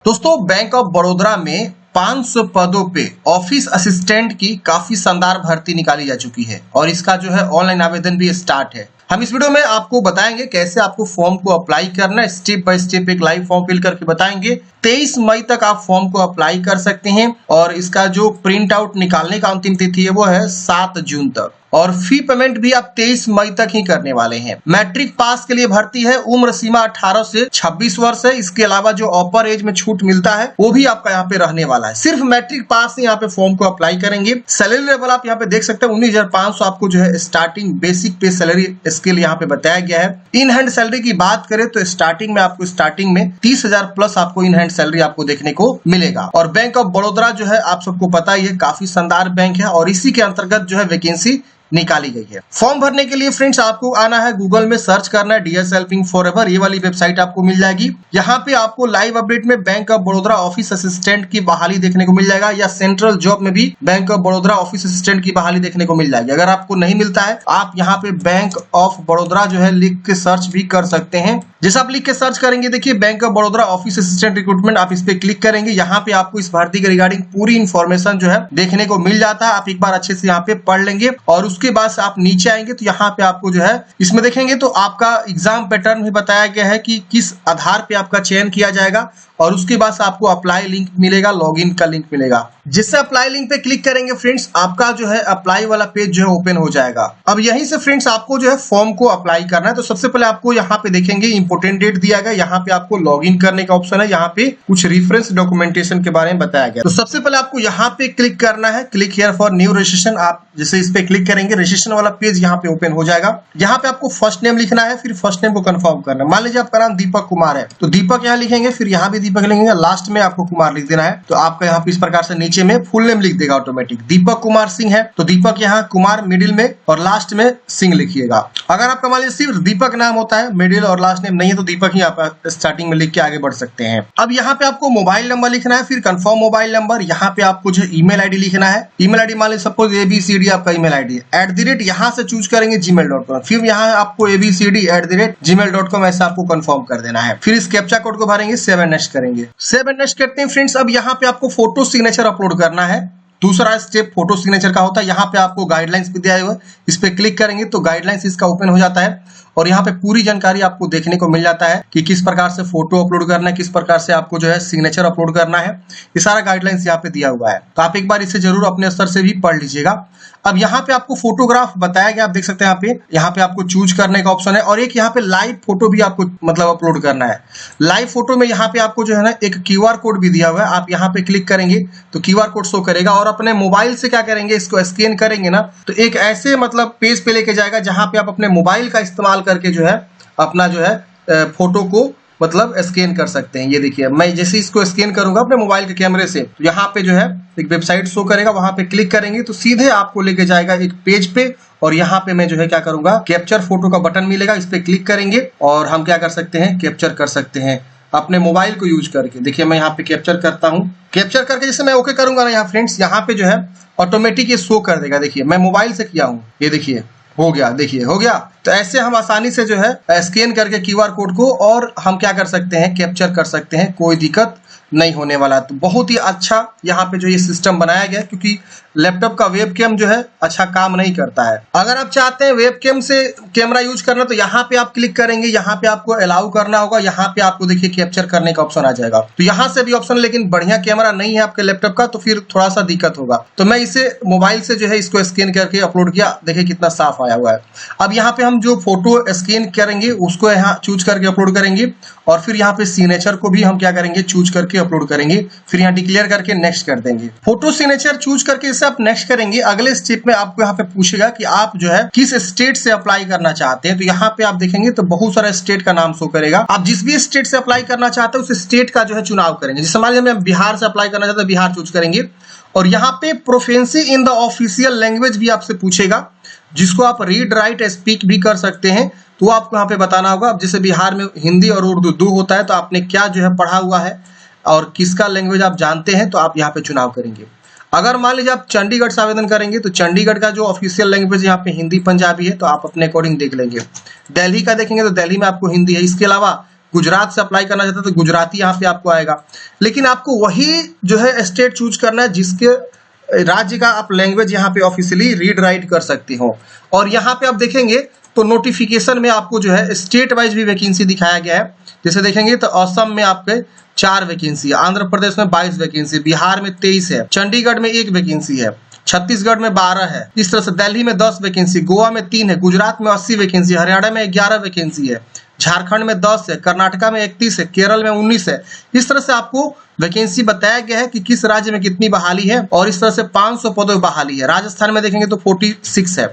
दोस्तों bank of Baroda में 500 पदों पे ऑफिस असिस्टेंट की काफी शानदार भर्ती निकाली जा चुकी है और इसका जो है ऑनलाइन आवेदन भी स्टार्ट है। हम इस वीडियो में आपको बताएंगे कैसे आपको फॉर्म को अप्लाई करना है, स्टेप बाय स्टेप एक लाइव फॉर्म फिल करके बताएंगे। 23 मई तक आप फॉर्म को अप्लाई कर सकते हैं और इसका जो प्रिंट आउट निकालने का अंतिम तिथि है वो है 7 जून तक और फी पेमेंट भी आप 23 मई तक ही करने वाले हैं। मैट्रिक पास के लिए भर्ती है, उम्र सीमा 18 से 26 वर्ष है। इसके अलावा जो अपर एज में छूट मिलता है वो भी आपका यहाँ पे रहने वाला है। सिर्फ मैट्रिक पास ही यहाँ पे फॉर्म को अप्लाई करेंगे। सैलरी लेवल आप यहाँ पे देख सकते हैं 19,500 आपको जो है स्टार्टिंग बेसिक पे सैलरी स्केल यहाँ पे बताया गया है। इन हैंड सैलरी की बात करें तो स्टार्टिंग में 30,000 प्लस आपको इन हैंड सैलरी आपको देखने को मिलेगा। और बैंक ऑफ बड़ौदा जो है आप सबको पता ही है काफी शानदार बैंक है और इसी के अंतर्गत जो है वैकेंसी निकाली गई है। फॉर्म भरने के लिए फ्रेंड्स आपको आना है, गूगल में सर्च करना है डीएस हेल्पिंग फॉरएवर, ये वाली वेबसाइट आपको मिल जाएगी। यहाँ पे आपको लाइव अपडेट में bank of Baroda office assistant की बहाली देखने को मिल जाएगा या सेंट्रल जॉब में भी bank of Baroda office assistant की बहाली देखने को मिल जाएगी। अगर आपको नहीं मिलता है आप यहाँ पे बैंक ऑफ बड़ौदा जो है लिख के सर्च भी कर सकते हैं। जैसे आप लिख के सर्च करेंगे देखिए bank of Baroda office assistant recruitment, आप इस पे क्लिक करेंगे। यहाँ पे आपको इस भर्ती के रिगार्डिंग पूरी इंफॉर्मेशन जो है देखने को मिल जाता है। आप एक बार अच्छे से यहाँ पे पढ़ लेंगे और उसके बाद आप नीचे आएंगे तो यहाँ पे आपको जो है इसमें देखेंगे तो आपका एग्जाम पैटर्न भी बताया गया है कि किस आधार पे आपका चयन किया जाएगा और उसके बाद आपको अप्लाई लिंक मिलेगा, लॉगिन का लिंक मिलेगा। जिससे अप्लाई लिंक पे क्लिक करेंगे फ्रेंड्स आपका जो है अप्लाई वाला पेज जो है ओपन हो जाएगा। अब यहीं से फ्रेंड्स आपको जो है फॉर्म को अप्लाई करना है। तो सबसे पहले आपको यहाँ पे देखेंगे इंपोर्टेंट डेट दिया गया, यहाँ पे आपको लॉगिन करने का ऑप्शन है, यहाँ पे कुछ रेफरेंस डॉक्यूमेंटेशन के बारे में बताया गया। तो सबसे पहले आपको यहाँ पे क्लिक करना है, click here for new registration. आप जैसे इस पे क्लिक करेंगे रजिस्ट्रेशन वाला पेज यहाँ पे ओपन हो जाएगा। यहाँ पे आपको फर्स्ट नेम लिखना है, फिर फर्स्ट नेम को कंफर्म करना है। मान लीजिए आपका नाम दीपक कुमार है तो दीपक यहाँ लिखेंगे, फिर यहाँ भी दीपक लिखेंगे, लास्ट में आपको कुमार लिख देना है। तो आपका यहाँ पे इस प्रकार से नीचे में फुल नेम लिख देगा ऑटोमेटिक। दीपक कुमार सिंह है तो दीपक यहाँ कुमार मिडिल में और लास्ट में सिंह लिखिएगा। अगर आपका मान लीजिए सिर्फ दीपक नाम होता है, मिडिल और लास्ट नेम नहीं है तो दीपक ही आप स्टार्टिंग में लिख के आगे बढ़ सकते हैं। अब यहाँ पे आपको मोबाइल नंबर लिखना है, फिर कंफर्म मोबाइल नंबर। यहाँ पे आपको जो ईमेल आईडी लिखना है, ईमेल आईडी मान लीजिए सपोज ABCD आपका ईमेल आईडी है, @ यहाँ से चूज करेंगे gmail.com, फिर यहाँ आपको ABCD@gmail.com ऐसा आपको कंफर्म कर देना है। फिर इस कैप्चा कोड को भरेंगे, सेव एंड नेक्स्ट करेंगे। सेव एंड नेक्स्ट करते हैं फ्रेंड्स। अब यहाँ पे आपको फोटो सिग्नेचर अपलोड करना है। दूसरा स्टेप फोटो सिग्नेचर का होता है। यहाँ पे आपको गाइडलाइंस भी दिया हुआ है, इस पे क्लिक करेंगे तो गाइडलाइंस इसका ओपन हो जाता है और यहाँ पे पूरी जानकारी आपको देखने को मिल जाता है कि किस प्रकार से फोटो अपलोड करना है, किस प्रकार से आपको जो है सिग्नेचर अपलोड करना है। ये सारा गाइडलाइंस यहाँ पे दिया हुआ है तो आप एक बार इसे जरूर अपने स्तर से भी पढ़ लीजिएगा। अब यहाँ पे आपको फोटोग्राफ बताया गया, आप देख सकते हैं यहाँ पे आपको चूज करने का ऑप्शन है और एक यहाँ पे लाइव फोटो भी आपको मतलब अपलोड करना है। लाइव फोटो में यहाँ पे आपको जो है ना एक QR कोड भी दिया हुआ है, आप यहाँ पे क्लिक करेंगे तो QR कोड शो करेगा और अपने मोबाइल से क्या करेंगे इसको स्कैन करेंगे ना तो एक ऐसे मतलब पेज पे लेके जाएगा जहाँ पे आप अपने मोबाइल का इस्तेमाल करके जो है अपना जो है फोटो को मतलब स्कैन कर सकते हैं। ये देखिए मैं जैसे इसको स्कैन करूंगा अपने मोबाइल के कैमरे से तो यहाँ पे जो है एक वेबसाइट शो करेगा, वहां पे क्लिक करेंगे तो सीधे आपको लेके जाएगा एक पेज पे और यहाँ पे मैं जो है क्या करूंगा कैप्चर फोटो का बटन मिलेगा, इस पे क्लिक करेंगे और हम क्या कर सकते हैं कैप्चर कर सकते हैं अपने मोबाइल को यूज करके। देखिए मैं यहाँ पे कैप्चर करता हूँ, कैप्चर करके जैसे मैं ओके करूंगा ना यहाँ फ्रेंड्स यहाँ पे जो है ऑटोमेटिक ये शो कर देगा। देखिए मैं मोबाइल से किया हूँ, ये देखिए हो गया, देखिए हो गया। तो ऐसे हम आसानी से जो है स्कैन करके QR कोड को और हम क्या कर सकते हैं कैप्चर कर सकते हैं, कोई दिक्कत नहीं होने वाला। तो बहुत ही अच्छा यहाँ पे जो ये सिस्टम बनाया गया क्योंकि लैपटॉप का वेबकैम जो है अच्छा काम नहीं करता है। अगर आप चाहते हैं वेबकैम से कैमरा यूज करना तो यहाँ पे आप क्लिक करेंगे, यहाँ पे आपको अलाउ करना होगा, यहाँ पे आपको देखिए कैप्चर करने का ऑप्शन आ जाएगा। तो यहाँ से भी ऑप्शन, लेकिन बढ़िया कैमरा नहीं है आपके लैपटॉप का तो फिर थोड़ा सा दिक्कत होगा। तो मैं इसे मोबाइल से जो है इसको स्कैन करके अपलोड किया, देखिए कितना साफ आया हुआ है। अब यहाँ पे हम जो फोटो स्कैन करेंगे उसको यहाँ चूज करके अपलोड करेंगे और फिर यहाँ पे सिग्नेचर को भी हम क्या करेंगे चूज करके अपलोड करेंगे, फिर यहाँ डिक्लेयर करके नेक्स्ट कर देंगे। फोटो सिग्नेचर चूज करके इसे आप नेक्स्ट करेंगे। अगले स्टेप में आपको यहाँ पे पूछेगा कि आप जो है किस स्टेट से अप्लाई करना चाहते हैं। तो यहाँ पे आप देखेंगे तो बहुत सारा स्टेट का नाम शो करेगा। आप जिस भी स्टेट से अप्लाई करना चाहते हैं उस स्टेट का जो है चुनाव करेंगे। जैसे मान लीजिए मैं बिहार से अप्लाई करना चाहता हूं, बिहार चूज करेंगे और यहाँ पे proficiency in the official language भी आपसे पूछेगा जिसको आप रीड राइट स्पीक भी कर सकते हैं। तो आपको यहाँ पे बताना होगा। अब जैसे बिहार में हिंदी और उर्दू होता है तो आपने क्या जो है पढ़ा हुआ है और किसका लैंग्वेज आप जानते हैं तो आप यहाँ पे चुनाव करेंगे। अगर मान लीजिए आप चंडीगढ़ से आवेदन करेंगे तो चंडीगढ़ का जो ऑफिशियल लैंग्वेज यहाँ पे हिंदी पंजाबी है तो आप अपने अकॉर्डिंग देख लेंगे। दिल्ली का देखेंगे तो दिल्ली में आपको हिंदी है। इसके अलावा गुजरात से अप्लाई करना चाहते हैं तो गुजराती यहाँ पे आपको आएगा। लेकिन आपको वही जो है स्टेट चूज करना है जिसके राज्य का आप लैंग्वेज यहाँ पे ऑफिशियली रीड राइट कर सकते हो। और यहाँ पे आप देखेंगे तो नोटिफिकेशन में आपको जो है स्टेट वाइज भी वैकेंसी दिखाया गया है। जैसे देखेंगे तो असम में आपके 4 वैकेंसी, आंध्र प्रदेश में 22 वैकेंसी, बिहार में 23 है, चंडीगढ़ में 1 वैकेंसी है, छत्तीसगढ़ में 12 है, इस तरह से दिल्ली में 10 वैकेंसी, गोवा में 3 है, गुजरात में 80 वैकेंसी, हरियाणा में 11 वैकेंसी है, झारखंड में 10 है, कर्नाटका में 31 है, केरल में 19 है। इस तरह से आपको वैकेंसी बताया गया है कि किस राज्य में कितनी बहाली है और इस तरह से 500 पदों में बहाली है। राजस्थान में देखेंगे तो 46 है।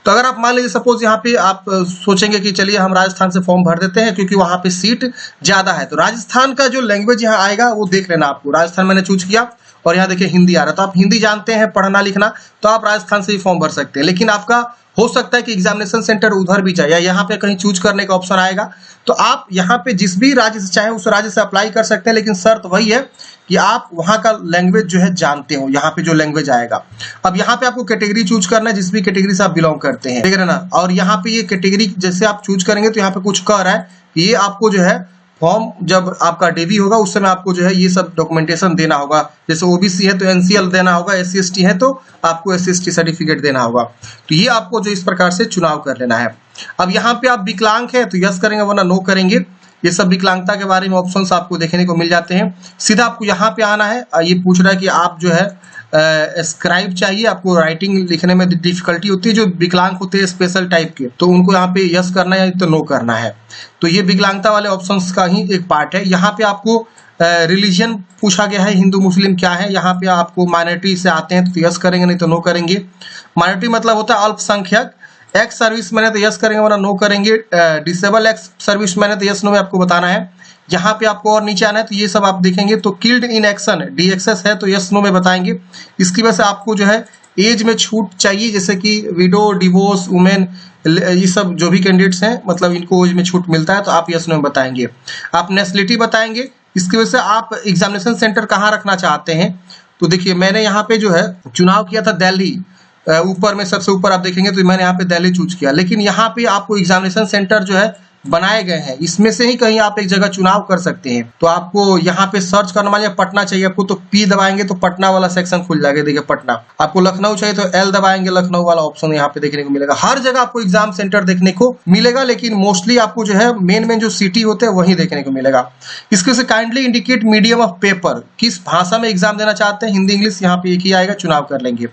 तो अगर आप मान लीजिए सपोज यहाँ पे आप सोचेंगे कि चलिए हम राजस्थान से फॉर्म भर देते हैं क्योंकि वहां पे सीट ज्यादा है, तो राजस्थान का जो लैंग्वेज यहाँ आएगा वो देख लेना आपको। राजस्थान मैंने चूज किया और यहाँ देखिए हिंदी आ रहा है, तो आप हिंदी जानते हैं पढ़ना लिखना तो आप राजस्थान से ही फॉर्म भर सकते हैं। लेकिन आपका हो सकता है कि एग्जामिनेशन सेंटर उधर भी जाए या यहाँ पे कहीं चूज करने का ऑप्शन आएगा, तो आप यहाँ पे जिस भी राज्य से चाहे उस राज्य से अप्लाई कर सकते हैं। लेकिन शर्त वही है कि आप वहाँ का लैंग्वेज जो है जानते हो, यहाँ पे जो लैंग्वेज आएगा। अब यहाँ पे आपको कैटेगरी चूज करना है जिस भी कैटेगरी से आप बिलोंग करते हैं, देख रहे ना। और यहाँ पे ये कैटेगरी जैसे आप चूज करेंगे तो यहाँ पे कुछ कह रहा है कि ये आपको जो है फॉर्म जब आपका डेबी होगा उस समय आपको जो है ये सब डॉक्यूमेंटेशन देना होगा। जैसे ओबीसी है तो एनसीएल देना होगा, SC/ST है तो आपको SC/ST सर्टिफिकेट देना होगा। तो ये आपको जो इस प्रकार से चुनाव कर लेना है। अब यहाँ पे आप विकलांग है तो यस करेंगे वरना नो करेंगे। ये सब विकलांगता के बारे में ऑप्शंस आपको देखने को मिल जाते हैं। सीधा आपको यहाँ पे आना है। ये पूछ रहा है कि आप जो है स्क्राइब चाहिए, आपको राइटिंग लिखने में डिफिकल्टी होती है, जो विकलांग होते हैं स्पेशल टाइप के, तो उनको यहाँ पे यस करना है या तो नो करना है। तो ये विकलांगता वाले ऑप्शंस का ही एक पार्ट है। यहाँ पे आपको रिलीजन पूछा गया है, हिंदू मुस्लिम क्या है। यहाँ पे आपको माइनॉरिटी से आते हैं तो यस करेंगे नहीं तो नो करेंगे। माइनॉरिटी मतलब होता है अल्पसंख्यक। एक्स सर्विस मैंने तो यस करेंगे वरना नो करेंगे। डिसेबल एक्स सर्विस मैंने तो यस नो में आपको बताना है। यहाँ पे आपको और नीचे आना है तो ये सब आप देखेंगे तो किल्ड इन एक्शन DXS है तो यस नो में बताएंगे। इसकी वजह से आपको जो है एज में छूट चाहिए, जैसे कि विडो, डिवोर्स, वुमेन, ये सब जो भी कैंडिडेट्स हैं मतलब इनको एज में छूट मिलता है तो आप यस नो में बताएंगे। आप नेशनलिटी बताएंगे। इसकी वजह से आप एग्जामिनेशन सेंटर कहाँ रखना चाहते हैं। तो देखिए मैंने यहाँ पे जो है चुनाव किया था दिल्ली, ऊपर में सबसे ऊपर आप देखेंगे तो मैंने यहाँ पे दिल्ली चूज किया। लेकिन यहाँ पे आपको एग्जामिनेशन सेंटर जो है बनाए गए हैं, इसमें से ही कहीं आप एक जगह चुनाव कर सकते हैं। तो आपको यहाँ पे सर्च करना, मान पटना चाहिए आपको तो P दबाएंगे तो पटना वाला सेक्शन खुल जाएगा। देखिए पटना। आपको लखनऊ चाहिए तो L दबाएंगे, लखनऊ वाला ऑप्शन यहाँ पे देखने को मिलेगा। हर जगह आपको एग्जाम सेंटर देखने को मिलेगा, लेकिन मोस्टली आपको जो है मेन जो सिटी होते हैं वही देखने को मिलेगा। इसके से kindly indicate medium of paper, किस भाषा में एग्जाम देना चाहते हैं, हिंदी इंग्लिश, यहाँ पे एक ही आएगा, चुनाव कर लेंगे।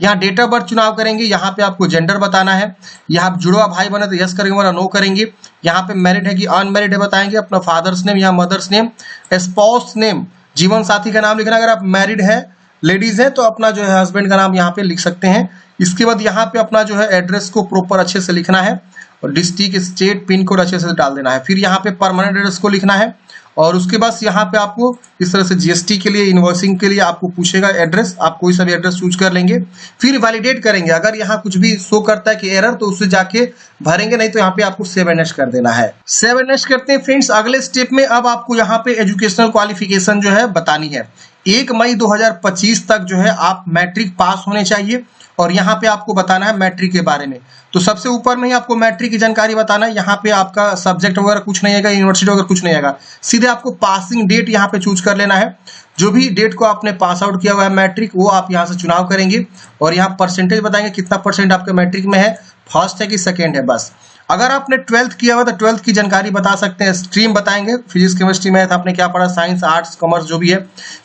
यहाँ डेट ऑफ बर्थ चुनाव करेंगे। यहाँ पे आपको जेंडर बताना है। यहाँ जुड़वा भाई बने तो यस करेंगे वरना नो करेंगे। यहाँ पे मैरिड है कि अनमैरिड है बताएंगे, अपना फादर्स नेम या मदर्स नेम, स्पाउस नेम, जीवन साथी का नाम लिखना। अगर आप मैरिड है, लेडीज है तो अपना जो है हस्बैंड का नाम यहाँ पे लिख सकते हैं। इसके बाद यहाँ पे अपना जो है एड्रेस को प्रॉपर अच्छे से लिखना है और डिस्ट्रिक्ट, स्टेट, पिन कोड अच्छे से डाल देना है। फिर यहाँ पे परमानेंट एड्रेस को लिखना है और उसके बाद यहाँ पे आपको इस तरह से GST के लिए, इनवॉइसिंग के लिए आपको पूछेगा एड्रेस, आप कोई सा भी एड्रेस चूज कर लेंगे। फिर वैलिडेट करेंगे। अगर यहाँ कुछ भी शो करता है कि एरर तो उससे जाके भरेंगे, नहीं तो यहाँ पे आपको सेव एंड नेक्स्ट कर देना है। सेव एंड नेक्स्ट करते हैं फ्रेंड्स। अगले स्टेप में अब आपको यहाँ पे एजुकेशनल क्वालिफिकेशन जो है बतानी है। 1 मई 2025 तक जो है आप मैट्रिक पास होने चाहिए और यहाँ पे आपको बताना है मैट्रिक के बारे में। तो सबसे ऊपर में ही आपको मैट्रिक की जानकारी बताना है। यहाँ पे आपका सब्जेक्ट वगैरह कुछ नहीं आएगा, यूनिवर्सिटी वगैरह कुछ नहीं आएगा, सीधे आपको पासिंग डेट यहाँ पे चूज कर लेना है। जो भी डेट को आपने पास आउट किया हुआ है मैट्रिक, वो आप यहाँ से चुनाव करेंगे और यहाँ परसेंटेज बताएंगे कितना परसेंट आपके मैट्रिक में है, फर्स्ट है कि सेकेंड है, बस। अगर आपने 12th किया हुआ तो 12th की जानकारी बता सकते हैं। स्ट्रीम बताएंगे, फिजिक्स, केमिस्ट्री, मैथ, आपने क्या पढ़ा, साइंस, आर्ट्स, कॉमर्स जो भी है।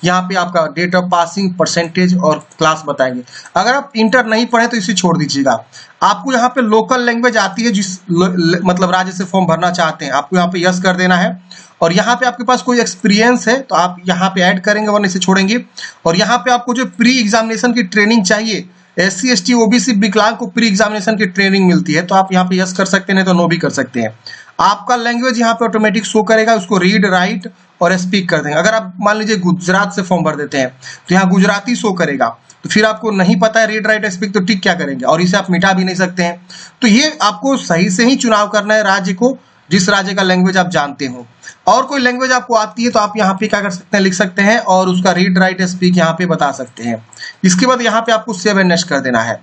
यहाँ पे आपका डेट ऑफ पासिंग, परसेंटेज और क्लास बताएंगे। अगर आप इंटर नहीं पढ़े तो इसे छोड़ दीजिएगा। आपको यहाँ पे लोकल लैंग्वेज आती है जिस मतलब राज्य से फॉर्म भरना चाहते हैं, आपको यहाँ पे यस कर देना है। और यहाँ पे आपके पास कोई एक्सपीरियंस है तो आप यहाँ पे ऐड करेंगे वरना इसे छोड़ेंगे। और यहाँ पे आपको जो प्री एग्जामिनेशन की ट्रेनिंग चाहिए, SC/ST OBC विकलांग को प्री एग्जामिनेशन की ट्रेनिंग मिलती है, तो आप यहाँ पे यस कर सकते हैं, नहीं तो नो भी कर सकते हैं। आपका लैंग्वेज यहाँ पे ऑटोमेटिक शो करेगा, उसको रीड, राइट और स्पीक कर देंगे। अगर आप मान लीजिए गुजरात से फॉर्म भर देते हैं तो यहाँ गुजराती शो करेगा, तो फिर आपको नहीं पता है रीड, राइट, स्पीक, तो टिक क्या करेंगे, और इसे आप मिटा भी नहीं सकते हैं। तो ये आपको सही से ही चुनाव करना है राज्य को, जिस राज्य का लैंग्वेज आप जानते हो। और कोई लैंग्वेज आपको आती है तो आप यहाँ पे क्या कर सकते हैं, लिख सकते हैं और उसका रीड, राइट, स्पीक यहाँ पे बता सकते हैं। इसके बाद यहाँ पे आपको सेव एंड नेक्स्ट कर देना है।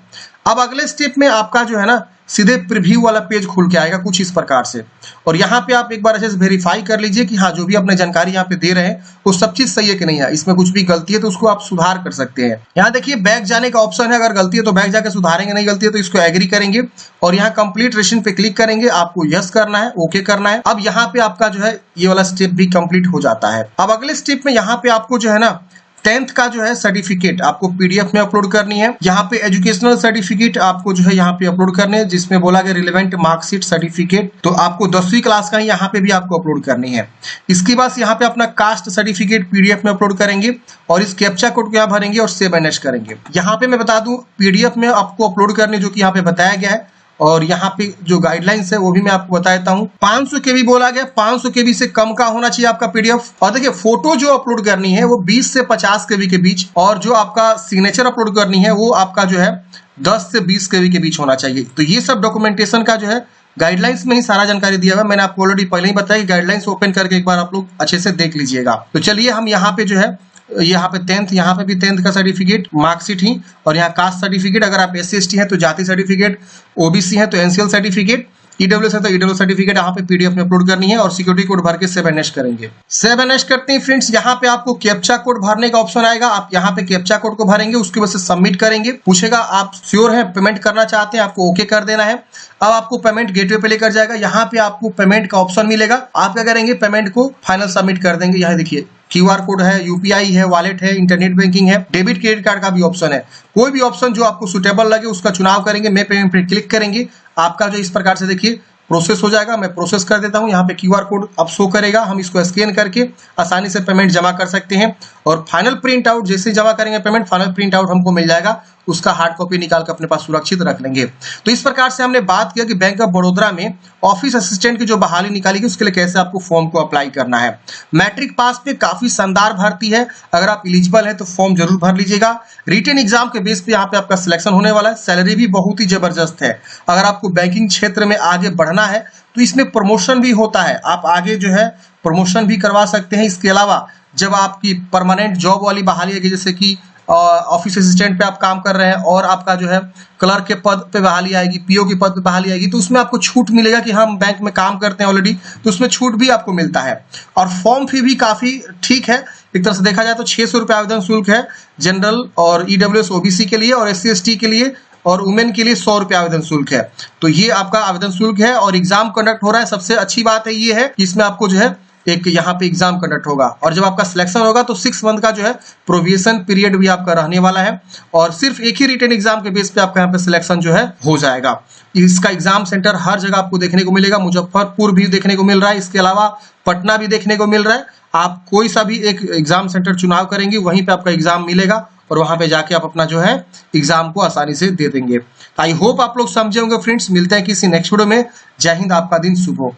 अब अगले स्टेप में आपका जो है ना सीधे प्रीव्यू वाला पेज खुल के आएगा कुछ इस प्रकार से, और यहाँ पे आप एक बार अच्छे से वेरीफाई कर लीजिए कि हाँ जो भी अपने जानकारी यहाँ पे दे रहे हैं वो सब चीज सही है कि नहीं है, इसमें कुछ भी गलती है तो उसको आप सुधार कर सकते हैं। यहाँ देखिए बैक जाने का ऑप्शन है, अगर गलती है तो बैक जाकर सुधारेंगे, नहीं गलती है तो इसको एग्री करेंगे और यहाँ कंप्लीट रेशन पे क्लिक करेंगे, आपको यस करना है, ओके करना है। अब यहाँ पे आपका जो है ये वाला स्टेप भी कंप्लीट हो जाता है। अब अगले स्टेप में यहाँ पे आपको जो है ना 10th का जो है सर्टिफिकेट आपको पीडीएफ में अपलोड करनी है। यहाँ पे एजुकेशनल सर्टिफिकेट आपको जो है यहाँ पे अपलोड करने हैं, जिसमें बोला गया रिलेवेंट मार्कशीट सर्टिफिकेट, तो आपको 10वीं क्लास का ही यहाँ पे भी आपको अपलोड करनी है। इसके बाद यहाँ पे अपना कास्ट सर्टिफिकेट पीडीएफ में अपलोड करेंगे और इस कैप्चा कोड को यहाँ भरेंगे और सेव एंड नेक्स्ट करेंगे। यहाँ पे मैं बता दूं पीडीएफ में आपको अपलोड करने जो कि यहाँ पे बताया गया है, और यहाँ पे जो गाइडलाइंस है वो भी मैं आपको बता देता हूँ। 500 केबी बोला गया, 500 केबी से कम का होना चाहिए आपका पीडीएफ। और देखिए फोटो जो अपलोड करनी है वो 20 से 50 केबी के बीच, और जो आपका सिग्नेचर अपलोड करनी है वो आपका जो है 10 से 20 केबी के बीच होना चाहिए। तो ये सब डॉक्यूमेंटेशन का जो है गाइडलाइंस में ही सारा जानकारी दिया हुआ है। मैंने आपको ऑलरेडी पहले ही बताया कि गाइडलाइंस ओपन करके एक बार आप लोग अच्छे से देख लीजिएगा। तो चलिए हम यहाँ पे जो है यहाँ पे 10th, यहाँ पे भी 10th का सर्टिफिकेट मार्कशीट ही, और यहाँ कास्ट सर्टिफिकेट, अगर आप SC/ST हैं तो जाति सर्टिफिकेट, OBC है तो NCL सर्टिफिकेट, EWS है तो EWS सर्टिफिकेट यहाँ पे पीडीएफ में अपलोड करनी है और सिक्योरिटी कोड भर के सेव एंड नेक्स्ट करेंगे। सेव एंड नेक्स्ट करते हैं फ्रेंड्स, यहाँ पे आपको कैप्चा कोड भरने का ऑप्शन आएगा, आप यहाँ पे कैप्चा कोड को भरेंगे, उसके बाद से सबमिट करेंगे। पूछेगा आप श्योर है पेमेंट करना चाहते हैं, आपको ओके कर देना है। अब आपको पेमेंट गेटवे पे लेकर जाएगा, यहाँ पे आपको पेमेंट का ऑप्शन मिलेगा, आप क्या करेंगे पेमेंट को फाइनल सबमिट कर देंगे। यहाँ देखिए QR कोड है, UPI है, वॉलेट है, इंटरनेट बैंकिंग है, डेबिट क्रेडिट कार्ड का भी ऑप्शन है। कोई भी ऑप्शन जो आपको सुटेबल लगे उसका चुनाव करेंगे, मैं पेमेंट पे क्लिक करेंगे, आपका जो इस प्रकार से देखिए प्रोसेस हो जाएगा। मैं प्रोसेस कर देता हूं, यहाँ पे QR कोड अब शो करेगा, हम इसको स्कैन करके आसानी से पेमेंट जमा कर सकते हैं। और फाइनल प्रिंट आउट जैसे जमा करेंगे पेमेंट, फाइनल प्रिंट आउट हमको मिल जाएगा, उसका हार्ड कॉपी निकाल कर अपने पास सुरक्षित रख लेंगे। तो इस प्रकार से हमने बात किया कि बैंक ऑफ बड़ौदा में ऑफिस असिस्टेंट की जो बहाली निकाली गई उसके लिए कैसे आपको फॉर्म को अप्लाई करना है। मैट्रिक पास पे काफी शानदार भर्ती है, अगर आप एलिजिबल है तो फॉर्म जरूर भर लीजिएगा। रिटन एग्जाम के बेस पे यहाँ पे आपका सिलेक्शन होने वाला है, सैलरी भी बहुत ही जबरदस्त है। अगर आपको बैंकिंग क्षेत्र में आगे बढ़ना है तो इसमें प्रमोशन भी होता है, आप आगे जो है प्रमोशन भी करवा सकते हैं। इसके अलावा जब आपकी परमानेंट जॉब वाली बहाली है, जैसे कि ऑफिस असिस्टेंट पे आप काम कर रहे हैं और आपका जो है क्लर्क के पद पे बहाली आएगी, PO के पद पे बहाली आएगी, तो उसमें आपको छूट मिलेगा कि हम बैंक में काम करते हैं ऑलरेडी, तो उसमें छूट भी आपको मिलता है। और फॉर्म फी भी काफी ठीक है, एक तरह से देखा जाए तो 600 रुपये आवेदन शुल्क है जनरल और EWS OBC के लिए, और SC/ST के लिए और वुमेन के लिए 100 रुपये आवेदन शुल्क है। तो ये आपका आवेदन शुल्क है और एग्जाम कंडक्ट हो रहा है। सबसे अच्छी बात है ये है कि इसमें आपको जो है एक यहाँ पे एग्जाम कंडक्ट होगा, और जब आपका सिलेक्शन होगा तो 6 मंथ का जो है प्रोविजन पीरियड भी आपका रहने वाला है, और सिर्फ एक ही रिटन एग्जाम के बेस पे आपका यहाँ पे सिलेक्शन जो है हो जाएगा। इसका एग्जाम सेंटर हर जगह आपको देखने को मिलेगा, मुजफ्फरपुर भी देखने को मिल रहा है, इसके अलावा पटना भी देखने को मिल रहा है। आप कोई सा भी एक एग्जाम सेंटर चुनाव करेंगे वहीं पे आपका एग्जाम मिलेगा, और वहां पे जाके आप अपना जो है एग्जाम को आसानी से दे देंगे। आई होप आप लोग समझे होंगे फ्रेंड्स। मिलते हैं किसी नेक्स्ट वीडियो में। जय हिंद, आपका दिन शुभ हो।